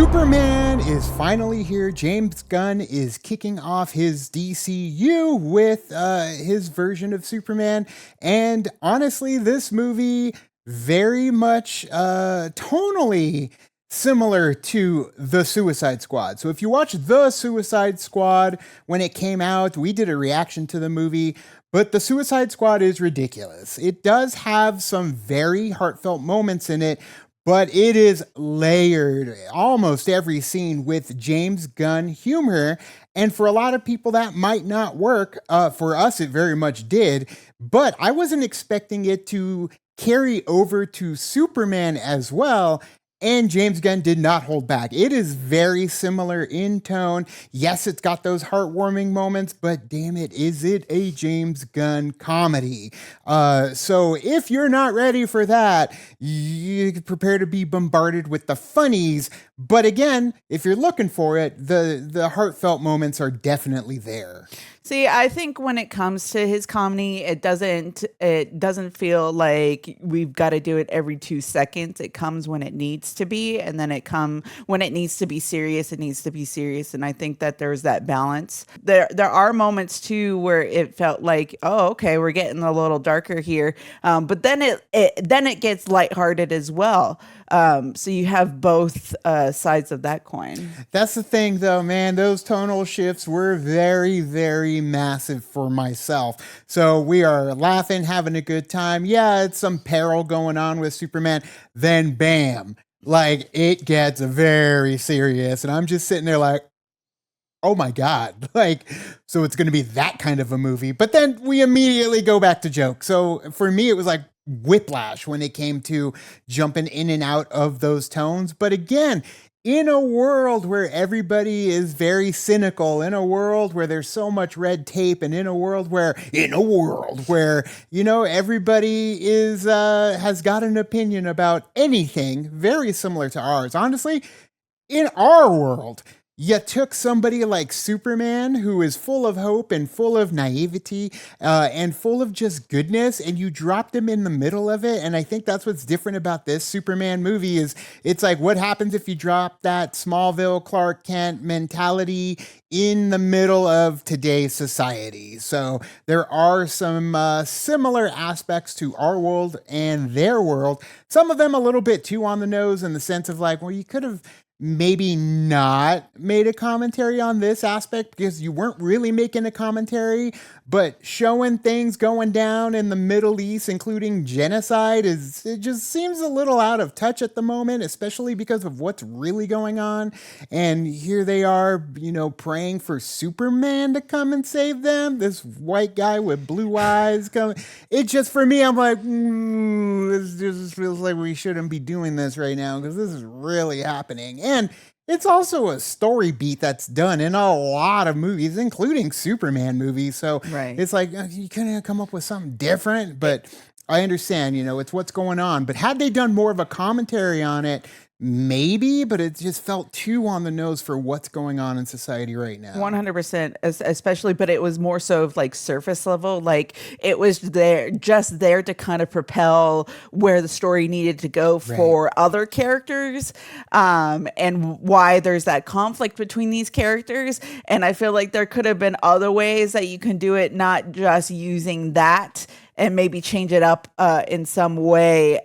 Superman is finally here. James Gunn is kicking off his DCU with his version of Superman. And honestly, this movie very much tonally similar to The Suicide Squad. So if you watch The Suicide Squad when it came out, we did a reaction to the movie. But The Suicide Squad is ridiculous. It does have some very heartfelt moments in it, but it is layered almost every scene with James Gunn humor. And for a lot of people, that might not work. For us, it very much did. But I wasn't expecting it to carry over to Superman as well. And James Gunn did not hold back. It is very similar in tone. Yes, it's got those heartwarming moments, but damn it, is it a James Gunn comedy? So if you're not ready for that, you prepare to be bombarded with the funnies. But again, if you're looking for it, the heartfelt moments are definitely there. See, I think when it comes to his comedy, it doesn't feel like we've got to do it every 2 seconds. It comes when it needs to be, and then when it needs to be serious, it needs to be serious. And I think that there's that balance. There are moments too where it felt like, oh, okay, we're getting a little darker here, but then it gets lighthearted as well. So you have both sides of that coin. That's the thing, though, man. Those tonal shifts were very, very massive for myself. So we are laughing, having a good time. Yeah, it's some peril going on with Superman. Then, bam, like it gets very serious. And I'm just sitting there like, oh my God, like, so it's going to be that kind of a movie. But then we immediately go back to joke. So for me, it was like whiplash when it came to jumping in and out of those tones. But again, in a world where everybody is very cynical, in a world where there's so much red tape, and in a world where you know, everybody is has got an opinion about anything very similar to ours. Honestly, in our world, you took somebody like Superman, who is full of hope and full of naivety and full of just goodness, and you dropped him in the middle of it. And I think that's what's different about this Superman movie is it's like, what happens if you drop that Smallville Clark Kent mentality in the middle of today's society? So there are some similar aspects to our world and their world. Some of them a little bit too on the nose in the sense of like, well, you could have maybe not made a commentary on this aspect because you weren't really making a commentary, but showing things going down in the Middle East, including genocide, it just seems a little out of touch at the moment, especially because of what's really going on. And here they are, you know, praying for Superman to come and save them. This white guy with blue eyes coming. It just, for me, I'm like, this just feels like we shouldn't be doing this right now because this is really happening. And it's also a story beat that's done in a lot of movies, including Superman movies. So Right. it's like you couldn't come up with something different, but I understand, you know, it's what's going on. But had they done more of a commentary on it, maybe, but it just felt too on the nose for what's going on in society right now. 100%, especially, but it was more so of like surface level. Like it was just there to kind of propel where the story needed to go for other characters, and why there's that conflict between these characters. And I feel like there could have been other ways that you can do it, not just using that, and maybe change it up in some way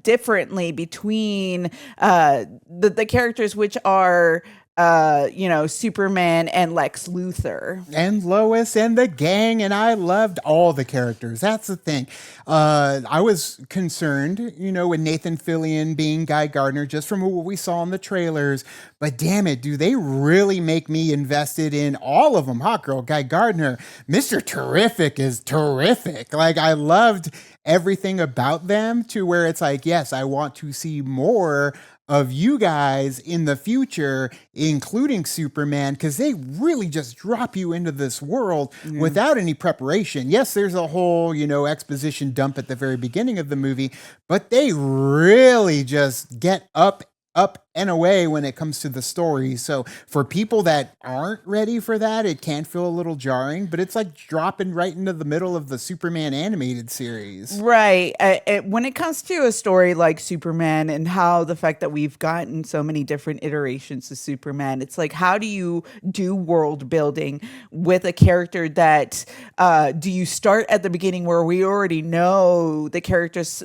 differently between the characters, which are Superman and Lex Luthor. And Lois and the gang, and I loved all the characters. That's the thing. I was concerned, you know, with Nathan Fillion being Guy Gardner, just from what we saw in the trailers. But damn it, do they really make me invested in all of them? Hot Girl, Guy Gardner, Mr. Terrific is terrific. Like, I loved everything about them to where it's like, yes, I want to see more of you guys in the future, including Superman, because they really just drop you into this world without any preparation. Yes, there's a whole, you know, exposition dump at the very beginning of the movie, but they really just get up NOA when it comes to the story. So for people that aren't ready for that, it can feel a little jarring, but it's like dropping right into the middle of the Superman animated series. Right. When it comes to a story like Superman and how the fact that we've gotten so many different iterations of Superman, it's like, how do you do world building with a character that do you start at the beginning where we already know the character's,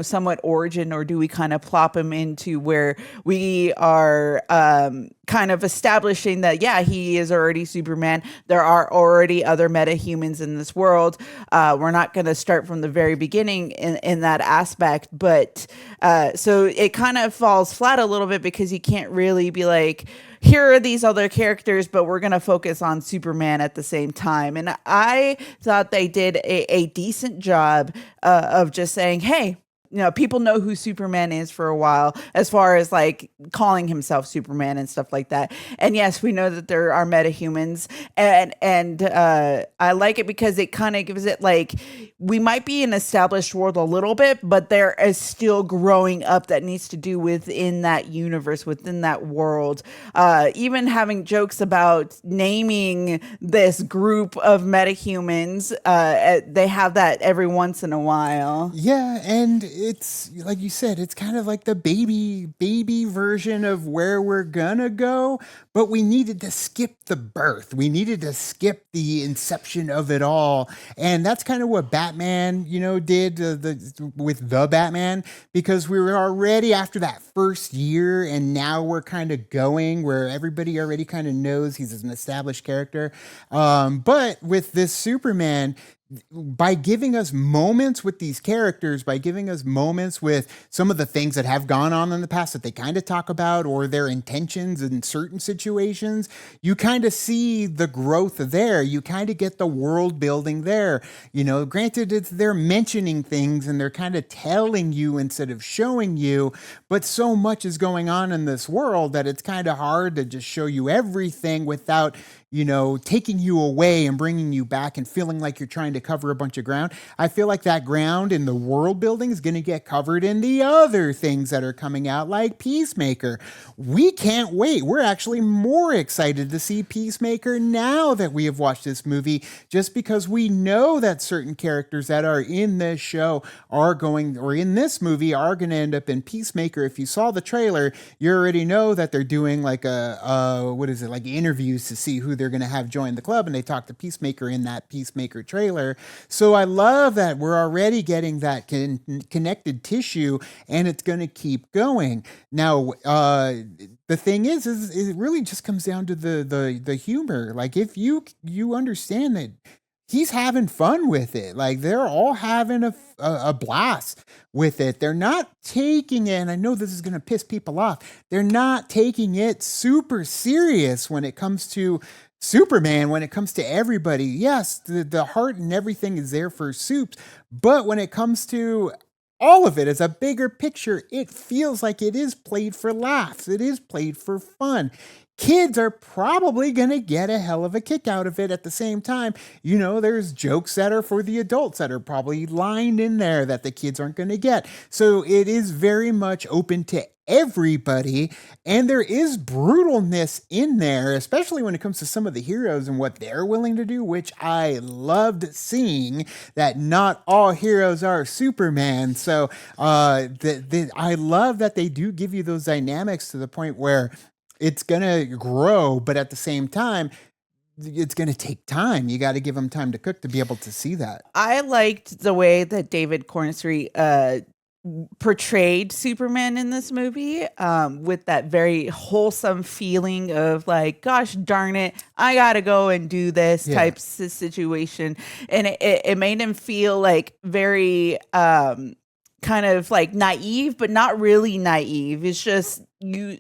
somewhat origin, or do we kind of plop him into where we are kind of establishing that, yeah, he is already Superman. There are already other metahumans in this world. We're not going to start from the very beginning in that aspect. But so it kind of falls flat a little bit because you can't really be like, here are these other characters, but we're going to focus on Superman at the same time. And I thought they did a decent job of just saying, hey, people know who Superman is for a while, as far as like calling himself Superman and stuff like that. And yes, we know that there are metahumans, and I like it because it kind of gives it like, we might be an established world a little bit, but there is still growing up that needs to do within that universe, within that world. Even having jokes about naming this group of metahumans, they have that every once in a while. Yeah, and it's like you said, it's kind of like the baby version of where we're gonna go, but we needed to skip the birth. We needed to skip the inception of it all. And that's kind of what Batman, did with the Batman, because we were already after that first year, and now we're kind of going where everybody already kind of knows he's an established character. But with this Superman, by giving us moments with these characters, by giving us moments with some of the things that have gone on in the past that they kind of talk about, or their intentions in certain situations, you kind of see the growth there. You kind of get the world building there. Granted, they're mentioning things and they're kind of telling you instead of showing you, but so much is going on in this world that it's kind of hard to just show you everything without taking you away and bringing you back and feeling like you're trying to cover a bunch of ground. I feel like that ground in the world building is going to get covered in the other things that are coming out, like Peacemaker. We can't wait. We're actually more excited to see Peacemaker now that we have watched this movie, just because we know that certain characters that are in this show or in this movie are going to end up in Peacemaker. If you saw the trailer, you already know that they're doing like like interviews to see who they're going to have join the club, and they talk to Peacemaker in that Peacemaker trailer. So I love that we're already getting that connected tissue, and it's going to keep going. Now, the thing is it really just comes down to the humor. Like, if you understand that he's having fun with it. Like, they're all having a blast with it. They're not taking it, and I know this is going to piss people off, they're not taking it super serious when it comes to Superman, when it comes to everybody. Yes, the heart and everything is there for Soups, but when it comes to all of it as a bigger picture, it feels like it is played for laughs. It is played for fun. Kids are probably going to get a hell of a kick out of it. At the same time, there's jokes that are for the adults that are probably lined in there that the kids aren't going to get. So it is very much open to everybody, and there is brutalness in there, especially when it comes to some of the heroes and what they're willing to do, which I loved seeing, that not all heroes are Superman. So I love that they do give you those dynamics to the point where it's going to grow, but at the same time, it's going to take time. You got to give them time to cook to be able to see that. I liked the way that David Cornsey portrayed Superman in this movie, with that very wholesome feeling of like, gosh darn it, I gotta go and do this type situation. And it made him feel like very kind of like naive, but not really naive. It's just you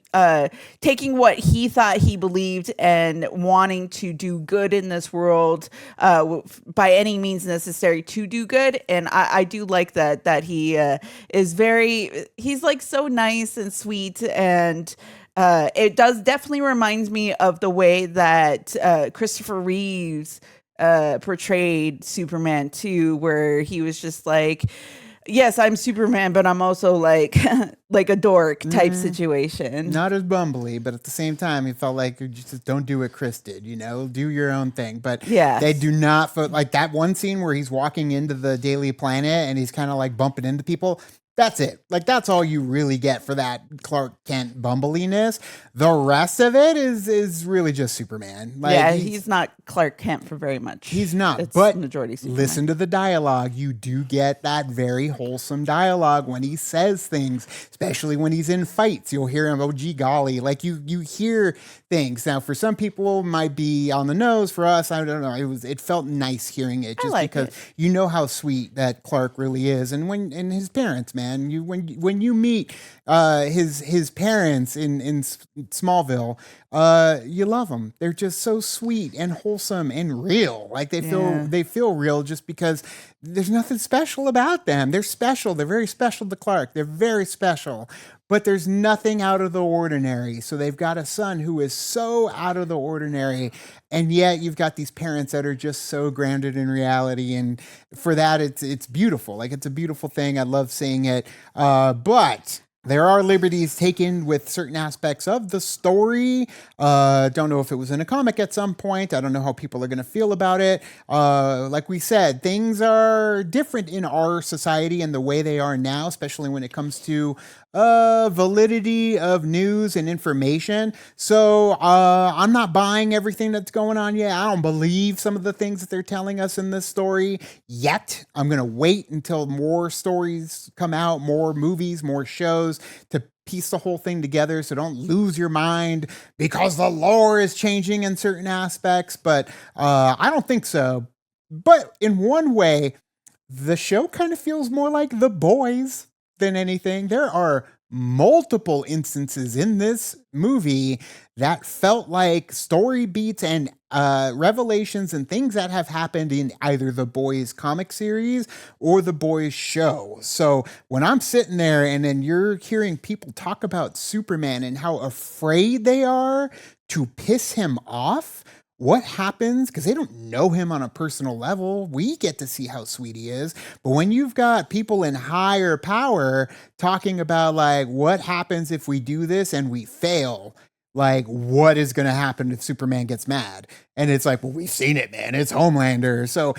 taking what he thought he believed and wanting to do good in this world by any means necessary to do good. And I do like that he is he's like so nice and sweet, and it does definitely reminds me of the way that Christopher Reeves portrayed Superman too, where he was just like, Yes, I'm Superman, but I'm also like like a dork type situation. Not as bumbly, but at the same time, he felt like you just don't do what Chris did, do your own thing. But they Yes. do not feel like that one scene where he's walking into the Daily Planet and he's kind of like bumping into people. That's it. Like that's all you really get for that Clark Kent bumbliness. The rest of it is really just Superman. Like Yeah, he's not Clark Kent for very much. he's not, It's but majority Superman. listen to the dialogue. You do get that very wholesome dialogue when he says things, especially when he's in fights. You'll hear him, oh, gee golly. Like you hear things. Now, for some people, it might be on the nose. For us, I don't know. It felt nice hearing it I just like because it. you know how sweet that Clark really is. And his parents, man, when you meet his parents in Smallville, you love them. They're just so sweet and wholesome and real. Like Yeah. they feel real just because there's nothing special about them. They're special. They're very special to Clark. They're very special. But there's nothing out of the ordinary. So they've got a son who is so out of the ordinary. And yet you've got these parents that are just so grounded in reality. And for that, it's beautiful. Like it's a beautiful thing. I love seeing it. But there are liberties taken with certain aspects of the story. Don't know if it was in a comic at some point. I don't know how people are going to feel about it. Like we said, things are different in our society and the way they are now, especially when it comes to validity of news and information. So I'm not buying everything that's going on yet. I don't believe some of the things that they're telling us in this story yet. I'm going to wait until more stories come out, more movies, more shows to piece the whole thing together. So don't lose your mind because the lore is changing in certain aspects. But I don't think so. But in one way, the show kind of feels more like The Boys than anything. There are multiple instances in this movie that felt like story beats and revelations and things that have happened in either the Boys comic series or the Boys show. So when I'm sitting there and then you're hearing people talk about Superman and how afraid they are to piss him off, what happens, because they don't know him on a personal level. We get to see how sweet he is. But when you've got people in higher power talking about like what happens if we do this and we fail, like what is going to happen if Superman gets mad? And it's like, well, we've seen it, man. It's Homelander. So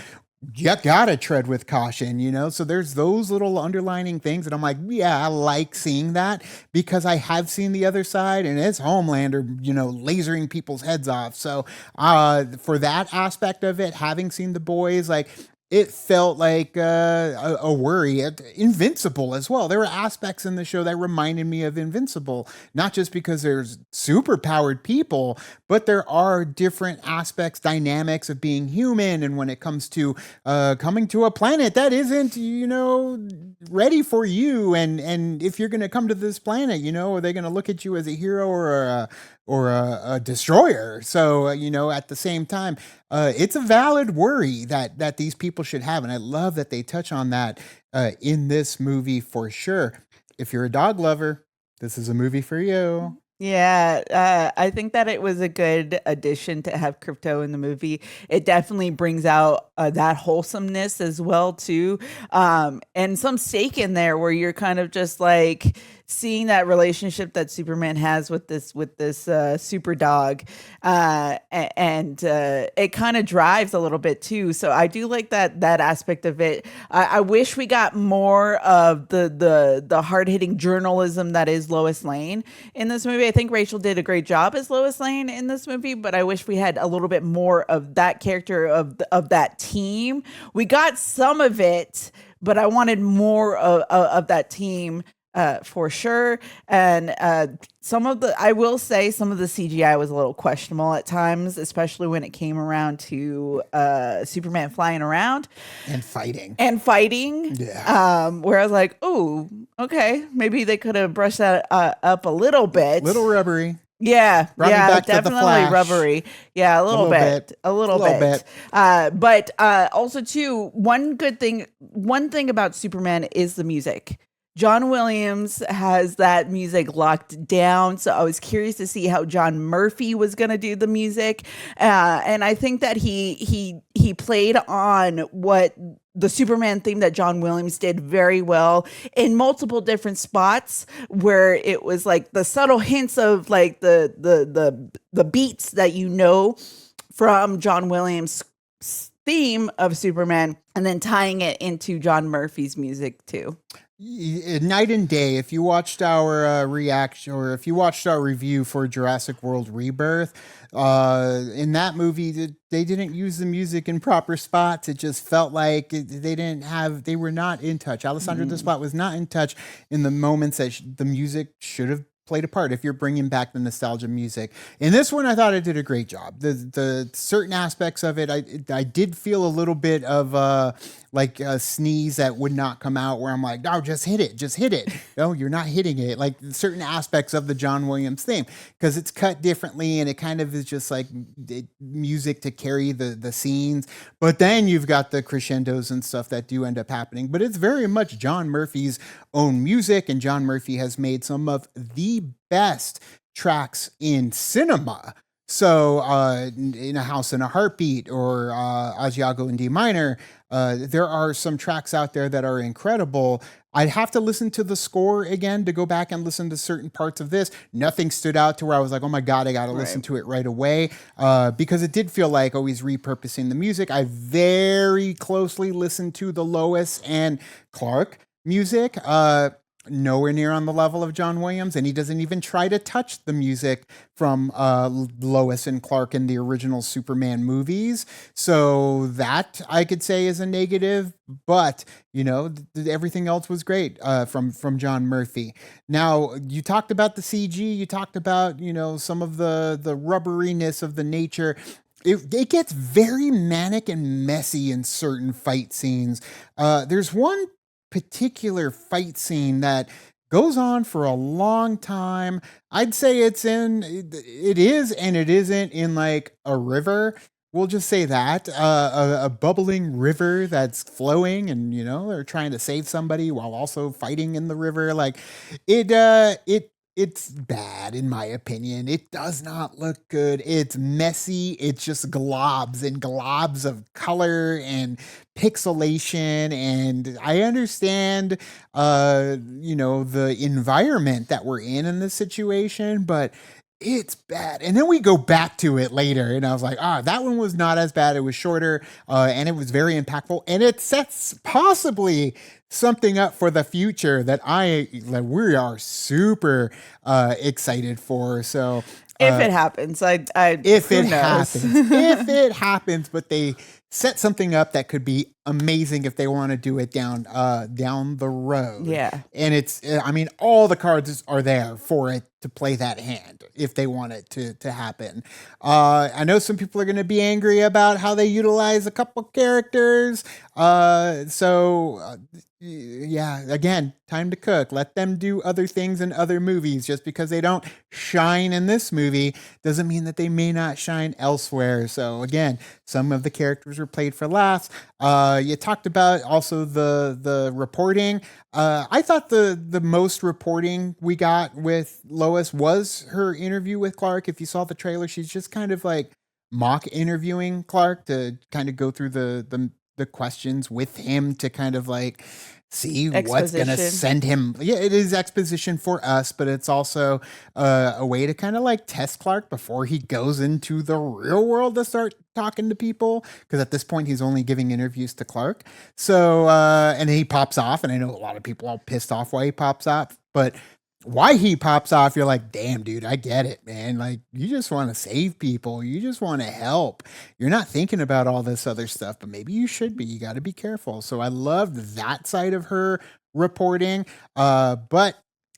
you gotta tread with caution. So there's those little underlining things that I'm like, yeah, I like seeing that because I have seen the other side and it's Homelander, lasering people's heads off. So for that aspect of it, having seen The Boys, like it felt like a worry. Invincible as well. There were aspects in the show that reminded me of Invincible, not just because there's super powered people, but there are different aspects, dynamics of being human. And when it comes to coming to a planet that isn't, ready for you, and if you're going to come to this planet, are they going to look at you as a hero or a destroyer? So, at the same time, it's a valid worry that these people should have. And I love that they touch on that in this movie for sure. If you're a dog lover, this is a movie for you. Yeah, I think that it was a good addition to have Crypto in the movie. It definitely brings out that wholesomeness as well too, and some stake in there where you're kind of just like seeing that relationship that Superman has with this super dog, and it kind of drives a little bit too. So I do like that aspect of it. I wish we got more of the hard hitting journalism that is Lois Lane in this movie. I think Rachel did a great job as Lois Lane in this movie, but I wish we had a little bit more of that character of that team. We got some of it, but I wanted more of that team. For sure. And I will say some of the CGI was a little questionable at times, especially when it came around to Superman flying around and fighting. Yeah. Where I was like, oh, okay, maybe they could have brushed that up a little bit. Little rubbery. Yeah, Brought me back to the definitely Flash. rubbery. Yeah, a little bit. But also too, one thing about Superman is the music. John Williams has that music locked down, so I was curious to see how John Murphy was going to do the music, and I think that he played on what the Superman theme that John Williams did very well in multiple different spots, where it was like the subtle hints of like the beats that you know from John Williams' theme of Superman, and then tying it into John Murphy's music too. Night and day. If you watched our reaction, or if you watched our review for Jurassic World Rebirth, in that movie, they didn't use the music in proper spots. It just felt like they were not in touch. Alessandro Desplat was not in touch in the moments that the music should have played a part if you're bringing back the nostalgia music. In this one, I thought it did a great job. The certain aspects of it, I did feel a little bit of like a sneeze that would not come out, where I'm like, no, just hit it. No, you're not hitting it. Like certain aspects of the John Williams theme, because it's cut differently and it kind of is just like music to carry the scenes. But then you've got the crescendos and stuff that do end up happening. But it's very much John Murphy's own music, and John Murphy has made some of the best tracks in cinema. So, in A House in a Heartbeat, or Asiago in D minor, there are some tracks out there that are incredible. I'd have to listen to the score again to go back and listen to certain parts of this. Nothing stood out to where I was like, oh my God, I got to listen to it right away. Because it did feel like always repurposing the music. I very closely listened to the Lois and Clark music. Nowhere near on the level of John Williams, and he doesn't even try to touch the music from Lois and Clark in the original Superman movies. So that I could say is a negative, but everything else was great from John Murphy. Now, you talked about the CG, you talked about some of the rubberiness of the nature. It gets very manic and messy in certain fight scenes. There's one particular fight scene that goes on for a long time. I'd say it is and it isn't in like a river. We'll just say that a bubbling river that's flowing, and they're trying to save somebody while also fighting in the river. Like it's bad in my opinion. It does not look good. It's messy. It's just globs and globs of color and pixelation. And I understand, the environment that we're in this situation, but it's bad. And then we go back to it later, and I was like, that one was not as bad. It was shorter, and it was very impactful, and it sets possibly something up for the future that we are super excited for. So if it happens, if it happens, but they set something up that could be amazing if they want to do it down the road. Yeah. And all the cards are there for it to play that hand if they want it to happen. I know some people are going to be angry about how they utilize a couple characters. Yeah, again, time to cook. Let them do other things in other movies. Just because they don't shine in this movie doesn't mean that they may not shine elsewhere. So again, some of the characters were played for laughs. You talked about also the reporting. I thought the most reporting we got with Lois was her interview with Clark. If you saw the trailer, she's just kind of like mock interviewing Clark to kind of go through the questions with him to kind of like see what's going to send him. Yeah, it is exposition for us, but it's also a way to kind of like test Clark before he goes into the real world to start talking to people. Because at this point, he's only giving interviews to Clark. So, and he pops off, and I know a lot of people are pissed off why he pops off, but why he pops off, you're like, damn, dude, I get it, man. Like, you just want to save people. You just want to help. You're not thinking about all this other stuff, but maybe you should be. You got to be careful. So I loved that side of her reporting. But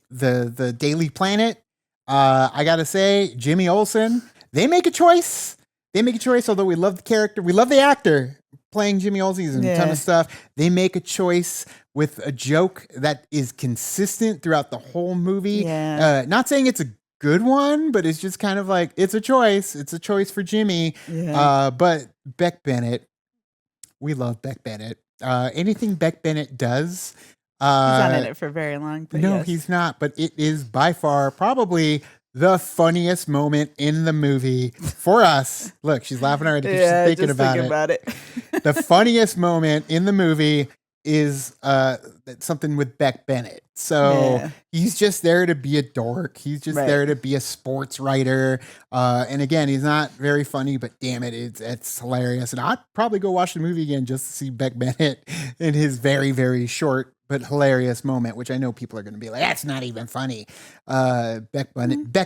the Daily Planet, I got to say, Jimmy Olsen, they make a choice. Although we love the character. We love the actor playing Jimmy Olsen. He's in a ton of stuff. They make a choice with a joke that is consistent throughout the whole movie. Yeah. Not saying it's a good one, but it's just kind of like, it's a choice. It's a choice for Jimmy. Yeah. But Beck Bennett, we love Beck Bennett. Anything Beck Bennett does, He's not in it for very long. But No, yes. he's not. But it is by far probably the funniest moment in the movie for us. Look, she's laughing already because she's thinking just about thinking it. about it. The funniest moment in the movie is something with Beck Bennett. So Yeah. he's just there to be a dork. He's just Right. there to be a sports writer. And again, he's not very funny, but damn it, it's hilarious. And I'd probably go watch the movie again just to see Beck Bennett in his very, very short but hilarious moment, which I know people are going to be like, that's not even funny. Beck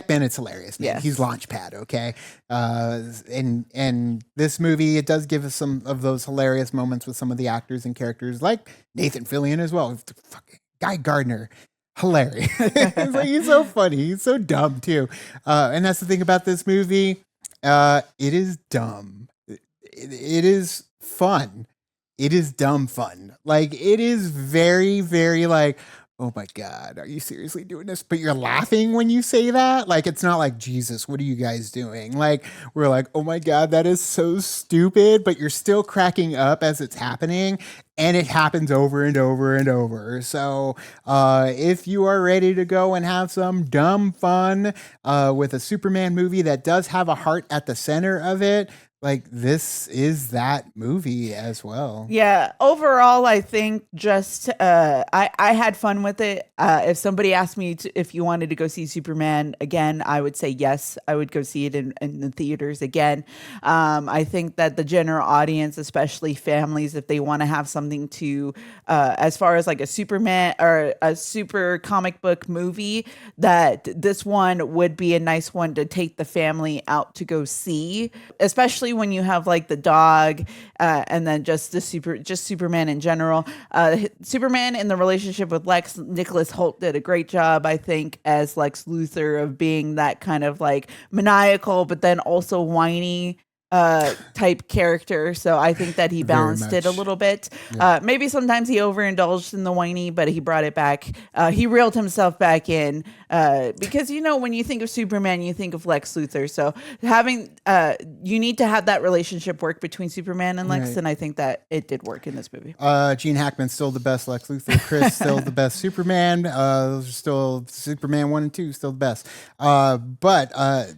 Bennett's hilarious, man. Yes. He's Launchpad, okay? And this movie, it does give us some of those hilarious moments with some of the actors and characters, like Nathan Fillion as well. Fucking Guy Gardner, hilarious. It's like, he's so funny. He's so dumb too. And that's the thing about this movie. It is dumb. It is fun. It is dumb fun. Like, it is very, very like, oh my God, are you seriously doing this? But you're laughing when you say that. Like, it's not like, Jesus, what are you guys doing? Like, we're like, oh my God, that is so stupid. But you're still cracking up as it's happening. And it happens over and over and over. So if you are ready to go and have some dumb fun with a Superman movie that does have a heart at the center of it, like, this is that movie as well. Yeah, overall, I think just I had fun with it. If somebody asked me if you wanted to go see Superman again, I would say yes. I would go see it in the theaters again. I think that the general audience, especially families, if they want to have something to, as far as like a Superman or a super comic book movie, that this one would be a nice one to take the family out to go see, especially when you have like the dog and then just Superman in general. Superman in the relationship with Lex, Nicholas Hoult did a great job, I think, as Lex Luthor, of being that kind of like maniacal but then also whiny type character. So I think that he balanced it a little bit. Yeah. Maybe sometimes he overindulged in the whiny, but he brought it back. He reeled himself back in because, you know, when you think of Superman, you think of Lex Luthor. So you need to have that relationship work between Superman and Lex. Right. And I think that it did work in this movie. Gene Hackman's still the best Lex Luthor. Chris still the best Superman. Those are still Superman 1 and 2, still the best. But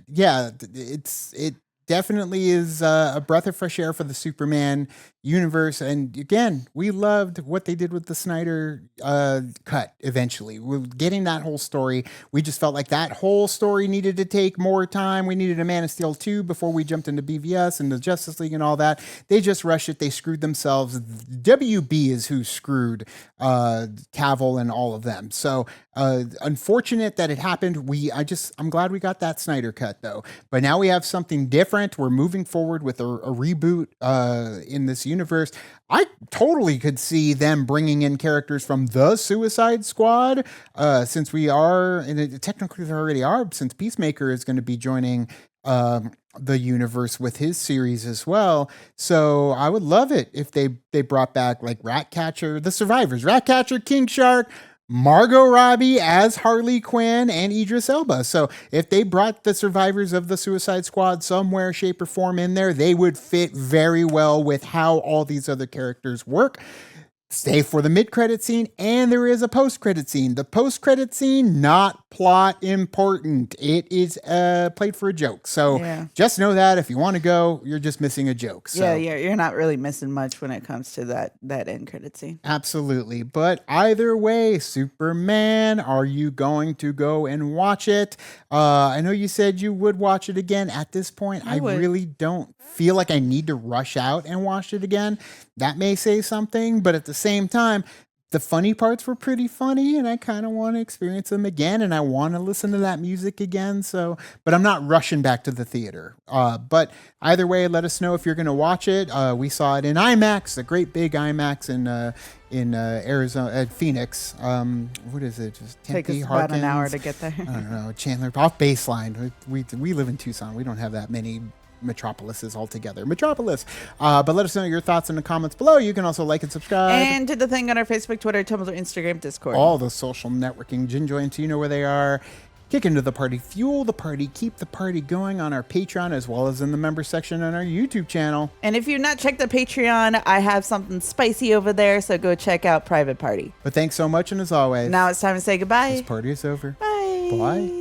yeah, it definitely is a breath of fresh air for the Superman universe. And again, we loved what they did with the Snyder cut eventually. We're getting that whole story. We just felt like that whole story needed to take more time. We needed a Man of Steel 2 before we jumped into BVS and the Justice League and all that. They just rushed it. They screwed themselves. WB is who screwed Cavill and all of them. So unfortunate that it happened. I'm glad we got that Snyder cut though. But now we have something different. We're moving forward with a reboot in this universe. I totally could see them bringing in characters from the Suicide Squad, since we are, and technically they already are, since Peacemaker is going to be joining the universe with his series as well. So I would love it if they brought back like Ratcatcher, the Survivors, Ratcatcher, King Shark, Margot Robbie as Harley Quinn, and Idris Elba. So if they brought the survivors of the Suicide Squad somewhere, shape, or form in there, they would fit very well with how all these other characters work. Stay for the mid-credit scene, and there is a post-credit scene. The post-credit scene, not plot important. It is played for a joke. So just know that if you want to go, you're just missing a joke. So. Yeah, you're not really missing much when it comes to that end credit scene. Absolutely. But either way, Superman, are you going to go and watch it? I know you said you would watch it again. At this point, I really don't feel like I need to rush out and watch it again. That may say something, but at the same time, the funny parts were pretty funny, and I kind of want to experience them again, and I want to listen to that music again. So, but I'm not rushing back to the theater. But either way, let us know if you're going to watch it. We saw it in IMAX, a great big IMAX in Arizona, at Phoenix. What is it? Just Tempe, Take us about an hour to get there. I don't know. Chandler, off Baseline. We live in Tucson. We don't have that many metropolises altogether. Metropolis. But let us know your thoughts in the comments below. You can also like and subscribe. And do the thing on our Facebook, Twitter, Tumblr, Instagram, Discord. All the social networking gin joints. You know where they are. Kick into the party, fuel the party, keep the party going on our Patreon as well as in the member section on our YouTube channel. And if you've not checked the Patreon, I have something spicy over there, so go check out Private Party. But thanks so much, and as always, Now it's time to say goodbye. this party is over. Bye. Bye.